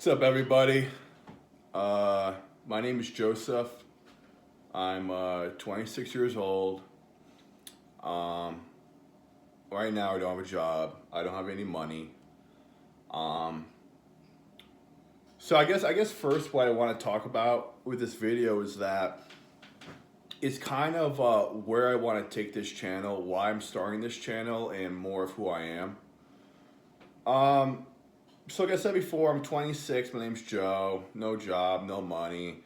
What's up, everybody? My name is Joseph. I'm 26 years old. Um, right now, I don't have a job. I don't have any money. Um, so I guess first, what I want to talk about with this video is that it's kind of where I want to take this channel, why I'm starting this channel, and more of who I am. Um, so like I said before, I'm 26. My name's Joe. No job, no money.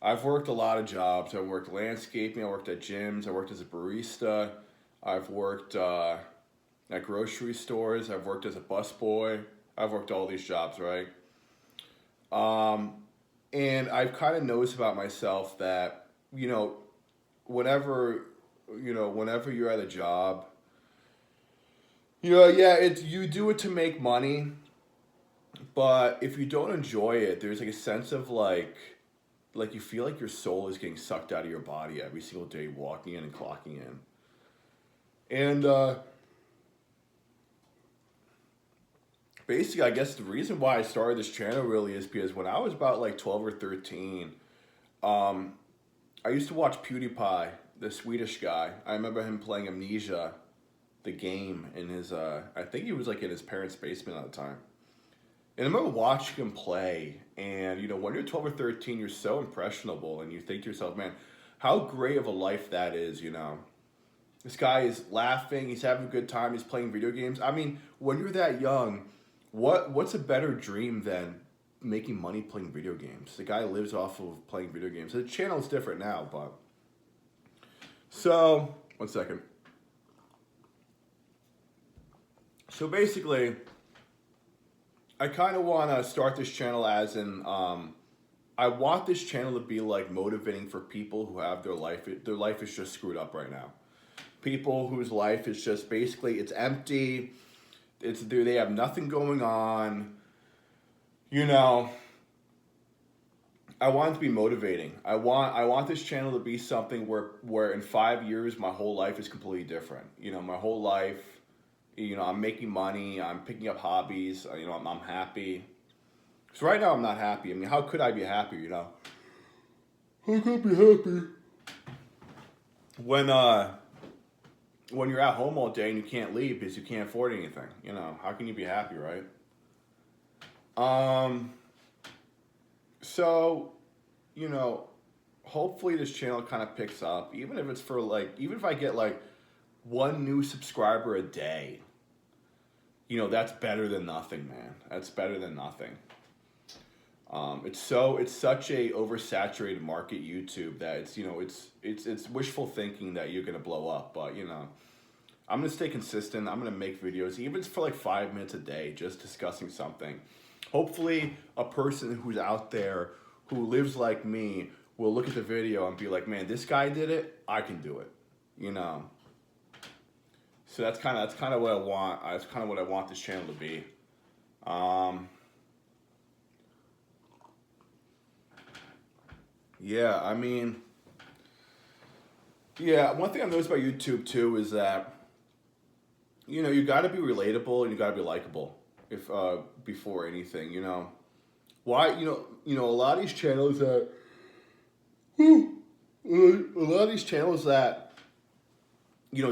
I've worked a lot of jobs. I worked landscaping. I worked at gyms. I worked as a barista. I've worked at grocery stores. I've worked as a busboy. I've worked all these jobs, right? Um, and I've kind of noticed about myself that whenever whenever you're at a job, yeah, it's you do it to make money, but if you don't enjoy it, there's like a sense of like you feel like your soul is getting sucked out of your body every single day walking in and clocking in. And basically, I guess the reason why I started this channel really is because when I was about like 12 or 13, um, I used to watch PewDiePie, the Swedish guy. I remember him playing Amnesia, the game, in his, I think he was like in his parents' basement at the time. And I remember watching him play, and when you're 12 or 13, you're so impressionable, and you think to yourself, man, how great of a life that is. This guy is laughing, he's having a good time, he's playing video games. I mean, when you're that young, what's a better dream than making money playing video games? The guy lives off of playing video games. The channel is different now, but so 1 second. So basically, I kind of want to start this channel as in I want this channel to be like motivating for people who have their life is just screwed up right now. People whose life is just basically it's empty. They have nothing going on. You know, I want it to be motivating. I want this channel to be something where in 5 years my whole life is completely different. My whole life, I'm making money, I'm picking up hobbies, I'm happy. So right now I'm not happy. I mean, how could I be happy? How could I be happy when you're at home all day and you can't leave because you can't afford anything? How can you be happy, right? So, hopefully this channel kind of picks up, even if it's for even if I get like one new subscriber a day, that's better than nothing, man. That's better than nothing. It's such a oversaturated market, YouTube, that it's wishful thinking that you're gonna blow up, but I'm gonna stay consistent. I'm gonna make videos, even for like 5 minutes a day, just discussing something. Hopefully, a person who's out there who lives like me will look at the video and be like, "Man, this guy did it. I can do it." So that's kind of what I want. That's kind of what I want this channel to be. Yeah, I mean, yeah. One thing I've noticed about YouTube too is that you got to be relatable and you got to be likable if before anything. Why a lot of these channels that a lot of these channels that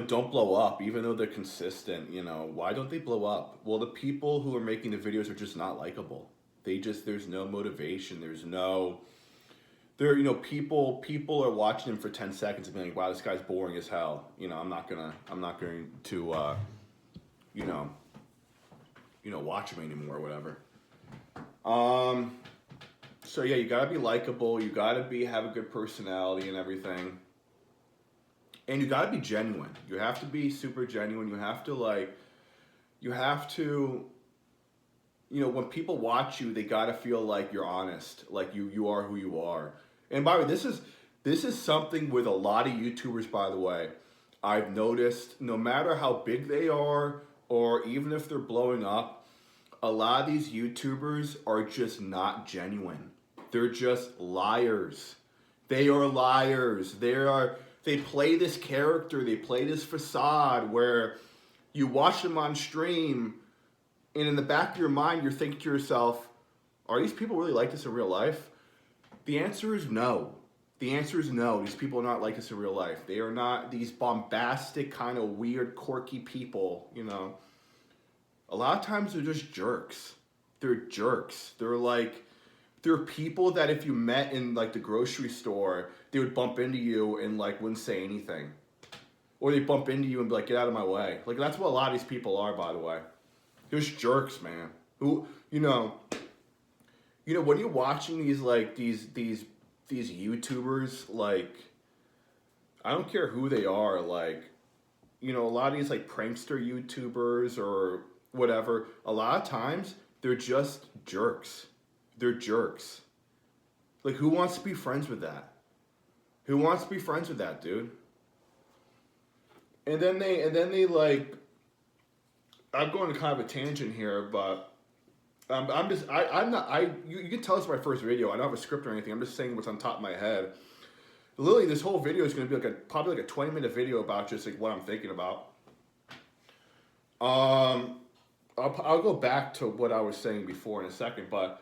don't blow up, even though they're consistent. Why don't they blow up? Well, the people who are making the videos are just not likable. There's no motivation. There's no, people are watching them for 10 seconds and being like, wow, this guy's boring as hell. I'm not going to, watch him anymore or whatever. So yeah, you gotta be likable. You gotta have a good personality and everything. And you gotta be genuine. You have to be super genuine. You have to, when people watch you, they gotta feel like you're honest, like you are who you are. And by the way, this is something with a lot of YouTubers, by the way. I've noticed, no matter how big they are, or even if they're blowing up, a lot of these YouTubers are just not genuine. They're just liars. They are liars. They play this character, they play this facade where you watch them on stream, and in the back of your mind, you're thinking to yourself, Are these people really like this in real life? The answer is no. The answer is no. These people are not like this in real life. They are not these bombastic, kind of weird, quirky people, you know. A lot of times they're just jerks. They're jerks. They're people that if you met in like the grocery store, they would bump into you and like wouldn't say anything. Or they bump into you and be like, get out of my way. Like that's what a lot of these people are, by the way. They're just jerks, man. Who when you're watching these like these YouTubers, like I don't care who they are, like a lot of these like prankster YouTubers or whatever, a lot of times they're just jerks. They're jerks. Like who wants to be friends with that? Who wants to be friends with that, dude? And then they like I'm going to kind of a tangent here, but I'm not you can tell it's my first video. I don't have a script or anything. I'm just saying what's on top of my head. Literally, this whole video is going to be probably like a 20-minute video about just like what I'm thinking about. I'll go back to what I was saying before in a second, but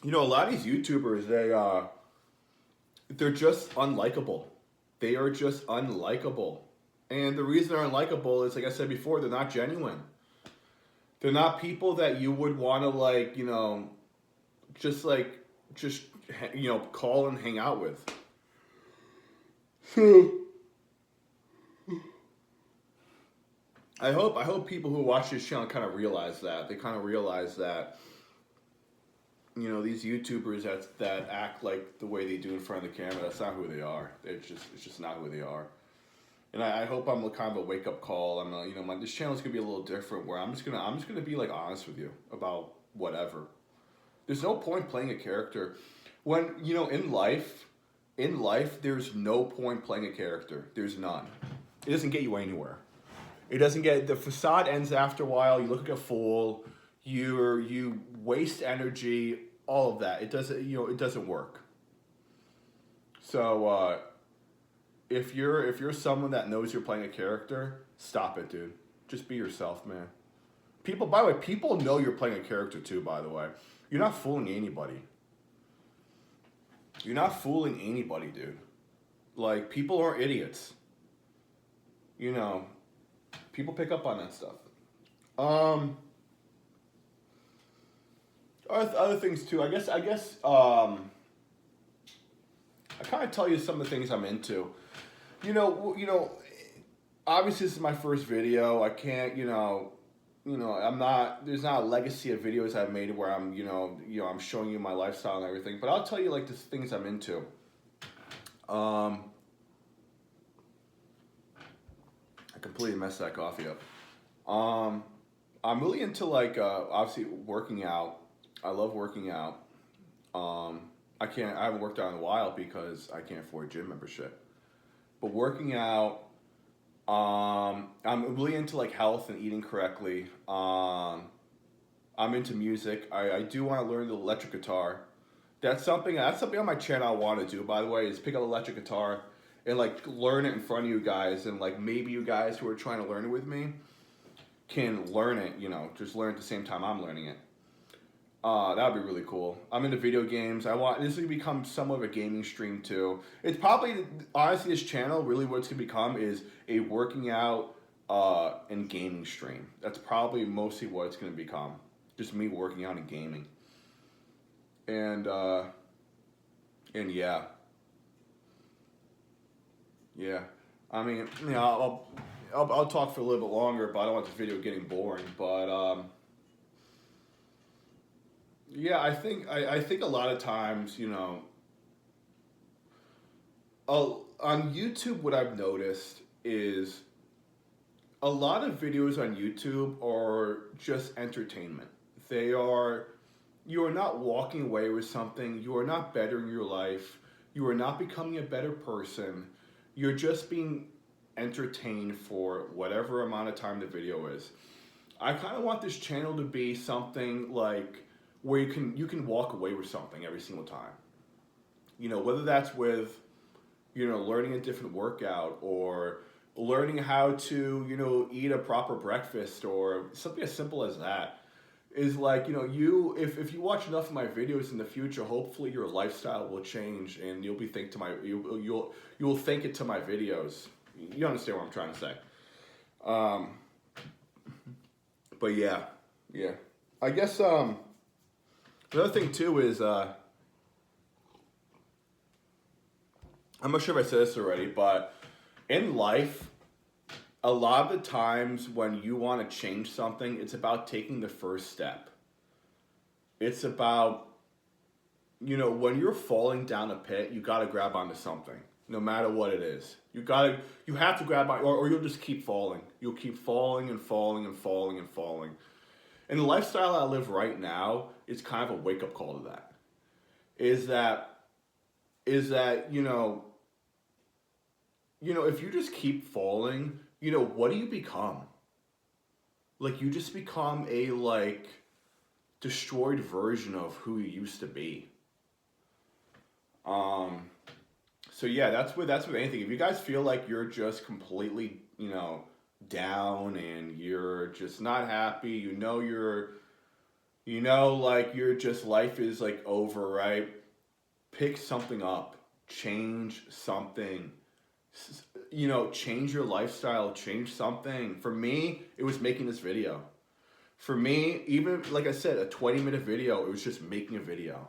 a lot of these YouTubers, they're just unlikable. They are just unlikable. And the reason they're unlikable is, like I said before, they're not genuine. They're not people that you would want to just call and hang out with. So I hope people who watch this channel kind of realize that. They kind of realize that these YouTubers that act like the way they do in front of the camera, that's not who they are. It's just not who they are. And I hope I'm kind of a wake up call. This channel is gonna be a little different, where I'm just gonna be like honest with you about whatever. There's no point playing a character when in life, there's no point playing a character. There's none. It doesn't get you anywhere. It doesn't get the facade ends after a while. You look like a fool. You waste energy. All of that. It doesn't work. So. If you're someone that knows you're playing a character, stop it, dude. Just be yourself, man. By the way, people know you're playing a character too, by the way. You're not fooling anybody. You're not fooling anybody, dude. Like, people aren't idiots. People pick up on that stuff. Other things too. I guess I kind of tell you some of the things I'm into. Obviously this is my first video. I can't, I'm not. There's not a legacy of videos I've made where I'm, I'm showing you my lifestyle and everything. But I'll tell you like the things I'm into. I completely messed that coffee up. I'm really into like obviously working out. I love working out. I haven't worked out in a while because I can't afford a gym membership. But working out, I'm really into like health and eating correctly. I'm into music. I do want to learn the electric guitar. That's something on my channel I want to do, by the way, is pick up an electric guitar and like learn it in front of you guys, and like maybe you guys who are trying to learn it with me can learn it, just learn at the same time I'm learning it. That would be really cool. I'm into video games. I want this to become somewhat of a gaming stream too. It's probably, honestly, this channel, really what it's going to become is a working out and gaming stream. That's probably mostly what it's going to become. Just me working out and gaming. And yeah. Yeah. I mean, I'll talk for a little bit longer, but I don't want this video getting boring. But yeah, I think a lot of times, on YouTube, what I've noticed is a lot of videos on YouTube are just entertainment. You are not walking away with something. You are not bettering your life. You are not becoming a better person. You're just being entertained for whatever amount of time the video is. I kind of want this channel to be something like where you can walk away with something every single time. Whether that's with, learning a different workout, or, learning how to, eat a proper breakfast or something as simple as that is like, if you watch enough of my videos in the future, hopefully your lifestyle will change and you'll be think to my you'll think it to my videos. You understand what I'm trying to say. But yeah. I guess another thing too is I'm not sure if I said this already, but in life, a lot of the times when you want to change something, it's about taking the first step. It's about, when you're falling down a pit, you got to grab onto something, no matter what it is. You have to grab on, or you'll just keep falling. You'll keep falling and falling and falling and falling. And the lifestyle I live right now is kind of a wake up call to that. Is that, if you just keep falling, what do you become? Like, you just become a, destroyed version of who you used to be. So yeah, that's with anything. If you guys feel like you're just completely, down and you're just not happy, you're just, life is over, right? Pick something up, change something. Change your lifestyle, change something. For me, it was making this video. For me, even like I said, a 20-minute video, it was just making a video.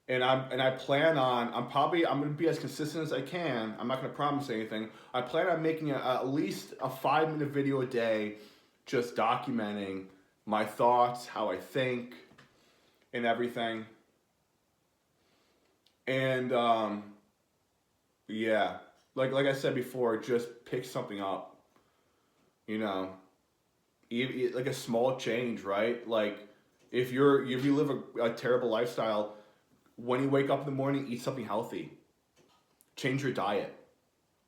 And I plan on, I'm going to be as consistent as I can. I'm not going to promise anything. I plan on making at least a 5-minute video a day, just documenting my thoughts, how I think, and everything. And yeah. Like I said before, just pick something up. Like a small change, right? Like if you live a terrible lifestyle, when you wake up in the morning, eat something healthy. Change your diet.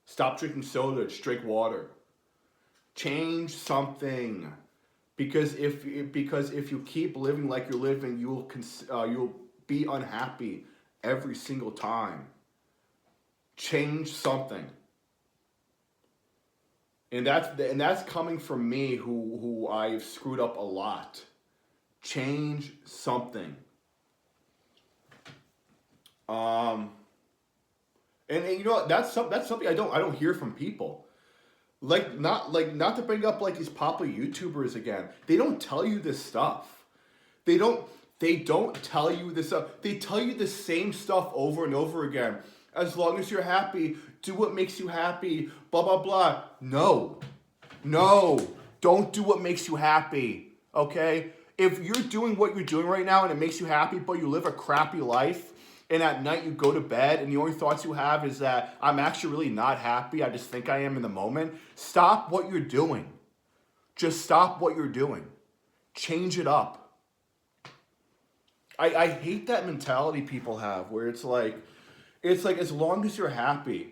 Stop drinking soda, just drink water. Change something. Because if you keep living like you're living, you'll be unhappy every single time. Change something. And that's coming from me who I've screwed up a lot. Change something. And that's something I don't hear from people. Not to bring up these popular YouTubers again. They don't tell you this stuff. They don't tell you this stuff. They tell you the same stuff over and over again. As long as you're happy, do what makes you happy, blah, blah, blah. No, don't do what makes you happy, okay? If you're doing what you're doing right now and it makes you happy, but you live a crappy life, and at night you go to bed and the only thoughts you have is that I'm actually really not happy, I just think I am in the moment, stop what you're doing. Just stop what you're doing. Change it up. I hate that mentality people have where it's like as long as you're happy.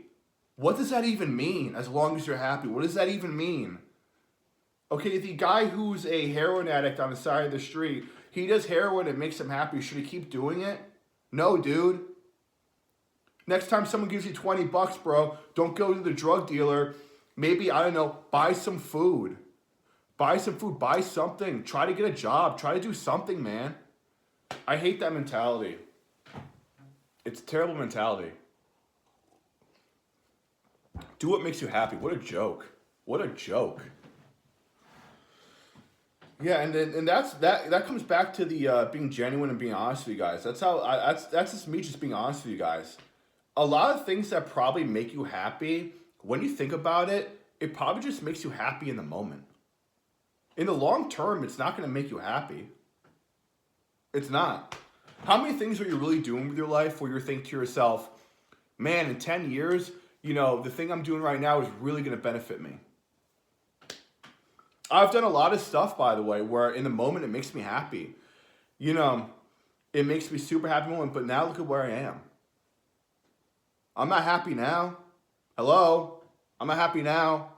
What does that even mean? As long as you're happy. What does that even mean? Okay, the guy who's a heroin addict on the side of the street, he does heroin, it makes him happy. Should he keep doing it? No, dude. Next time someone gives you $20, bro, don't go to the drug dealer. Maybe, I don't know, buy some food. Buy some food, buy something. Try to get a job. Try to do something, man. I hate that mentality. It's a terrible mentality. Do what makes you happy. What a joke. What a joke. Yeah, and that comes back to the being genuine and being honest with you guys. That's just me just being honest with you guys. A lot of things that probably make you happy, when you think about it, it probably just makes you happy in the moment. In the long term, it's not going to make you happy. It's not. How many things are you really doing with your life where you think to yourself, man, in 10 years, the thing I'm doing right now is really going to benefit me? I've done a lot of stuff, by the way, where in the moment it makes me happy. It makes me super happy in the moment, but now look at where I am. I'm not happy now. Hello? I'm not happy now.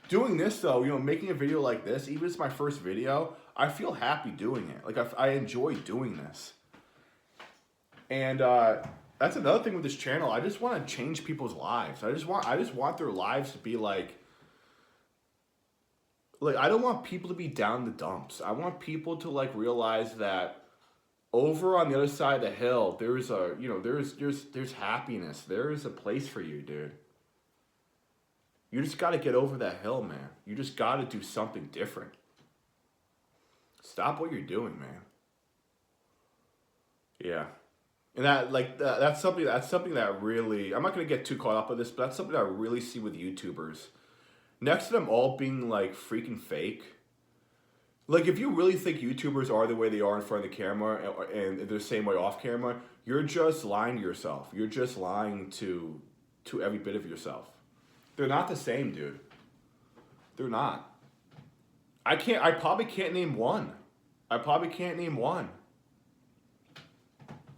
Doing this, though, making a video like this, even if it's my first video, I feel happy doing it. I enjoy doing this. And that's another thing with this channel. I just want to change people's lives. I just want their lives to be like I don't want people to be down the dumps. I want people to like realize that over on the other side of the hill, there's a, you know, there's happiness. There is a place for you, dude. You just got to get over that hill, man. You just got to do something different. Stop what you're doing, man. Yeah. And that's something that really, I'm not going to get too caught up with this, but that's something that I really see with YouTubers. Next to them all being like freaking fake. Like if you really think YouTubers are the way they are in front of the camera and they're the same way off camera, you're just lying to yourself. You're just lying to every bit of yourself. They're not the same, dude. They're not. I probably can't name one.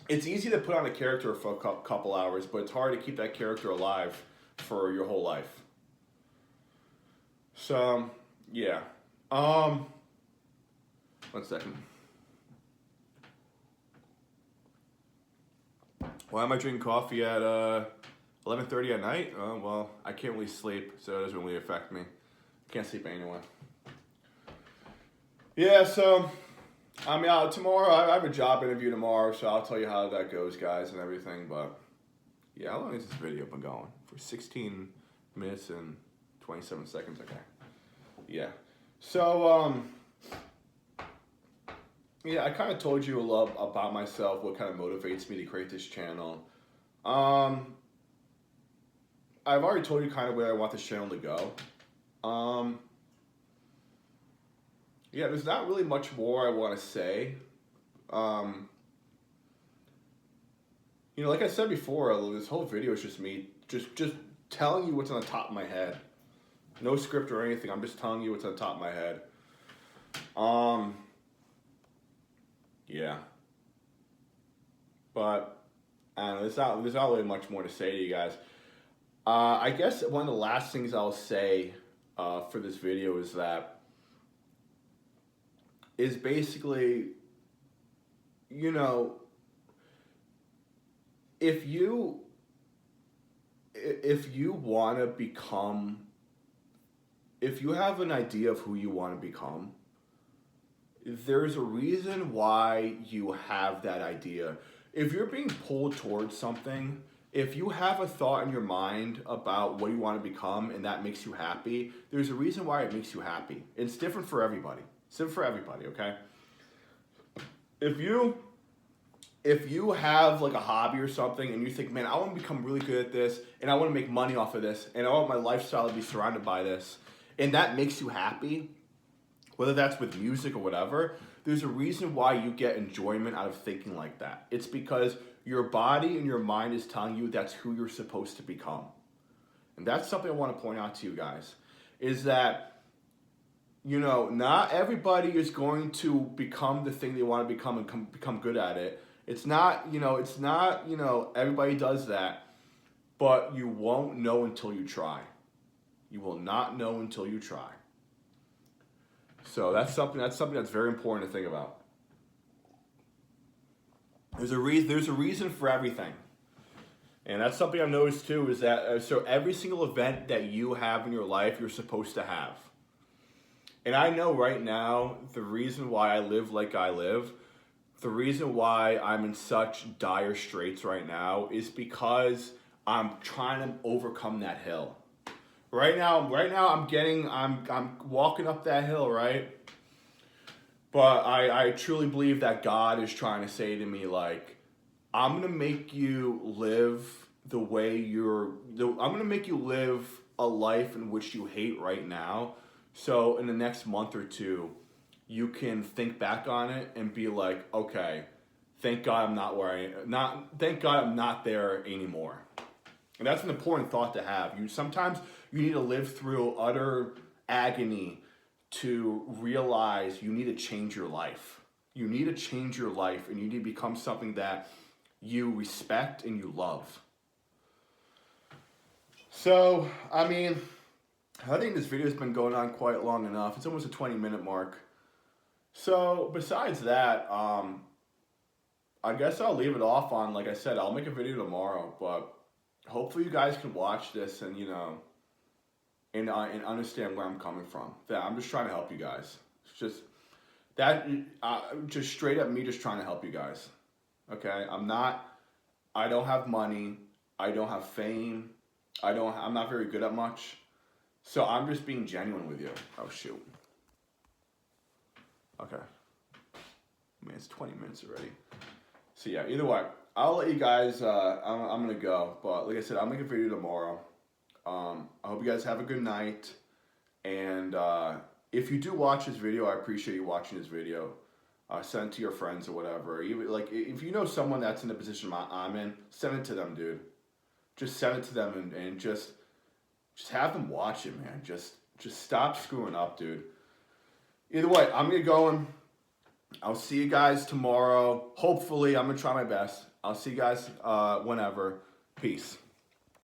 It's easy to put on a character for a couple hours, but it's hard to keep that character alive for your whole life. So, yeah. 1 second. Why am I drinking coffee at 11:30 at night? Well, I can't really sleep, so it doesn't really affect me. Can't sleep anyway. Yeah, so, I mean, tomorrow, I have a job interview tomorrow, so I'll tell you how that goes, guys, and everything, but, yeah, how long has this video been going? For 16 minutes and 27 seconds, okay. Yeah. So, yeah, I kind of told you a lot about myself, what kind of motivates me to create this channel. I've already told you kind of where I want this channel to go. Yeah, there's not really much more I want to say. You know, like I said before, this whole video is just me just telling you what's on the top of my head. No script or anything. I'm just telling you what's on the top of my head. Yeah. But I don't know, there's not really much more to say to you guys. I guess one of the last things I'll say for this video is basically, you know, if you want to become, if you have an idea of who you want to become, there's a reason why you have that idea. If you're being pulled towards something, if you have a thought in your mind about what you want to become and that makes you happy, there's a reason why it makes you happy. It's different for everybody. It's different for everybody, okay? If you have like a hobby or something and you think, man, I want to become really good at this and I want to make money off of this and I want my lifestyle to be surrounded by this, and that makes you happy, whether that's with music or whatever, there's a reason why you get enjoyment out of thinking like that. It's because your body and your mind is telling you that's who you're supposed to become. And that's something I want to point out to you guys, is that, you know, not everybody is going to become the thing they want to become and become good at it. It's not, everybody does that, but you won't know until you try. You will not know until you try. So that's something that's very important to think about. There's a reason for everything. And that's something I've noticed too, is that so every single event that you have in your life, you're supposed to have. And I know right now, the reason why I live like I live, the reason why I'm in such dire straits right now is because I'm trying to overcome that hill. Right now I'm walking up that hill, right? But I truly believe that God is trying to say to me, like, I'm going to make you live the way I'm going to make you live a life in which you hate right now. So in the next month or two, you can think back on it and be like, okay, thank God I'm thank God I'm not there anymore. And that's an important thought to have. Sometimes you need to live through utter agony to realize you need to change your life. You need to change your life and you need to become something that you respect and you love. So, I mean, I think this video has been going on quite long enough. It's almost a 20-minute mark. So, besides that, I guess I'll leave it off on, like I said, I'll make a video tomorrow, but hopefully you guys can watch this and, you know, and understand where I'm coming from. That I'm just trying to help you guys. It's just that, just straight up me just trying to help you guys. Okay, I don't have money. I don't have fame. I'm not very good at much. So I'm just being genuine with you. Oh shoot. Okay. Man, it's 20 minutes already. So yeah, either way, I'll let you guys. I'm gonna go, but like I said, I'll make a video tomorrow. I hope you guys have a good night, and if you do watch this video, I appreciate you watching this video. Send it to your friends or whatever. Even like if you know someone that's in the position I'm in, send it to them, dude. Just send it to them and just have them watch it, man. Just stop screwing up, dude. Either way, I'm gonna go. I'll see you guys tomorrow. Hopefully, I'm gonna try my best. I'll see you guys whenever. Peace.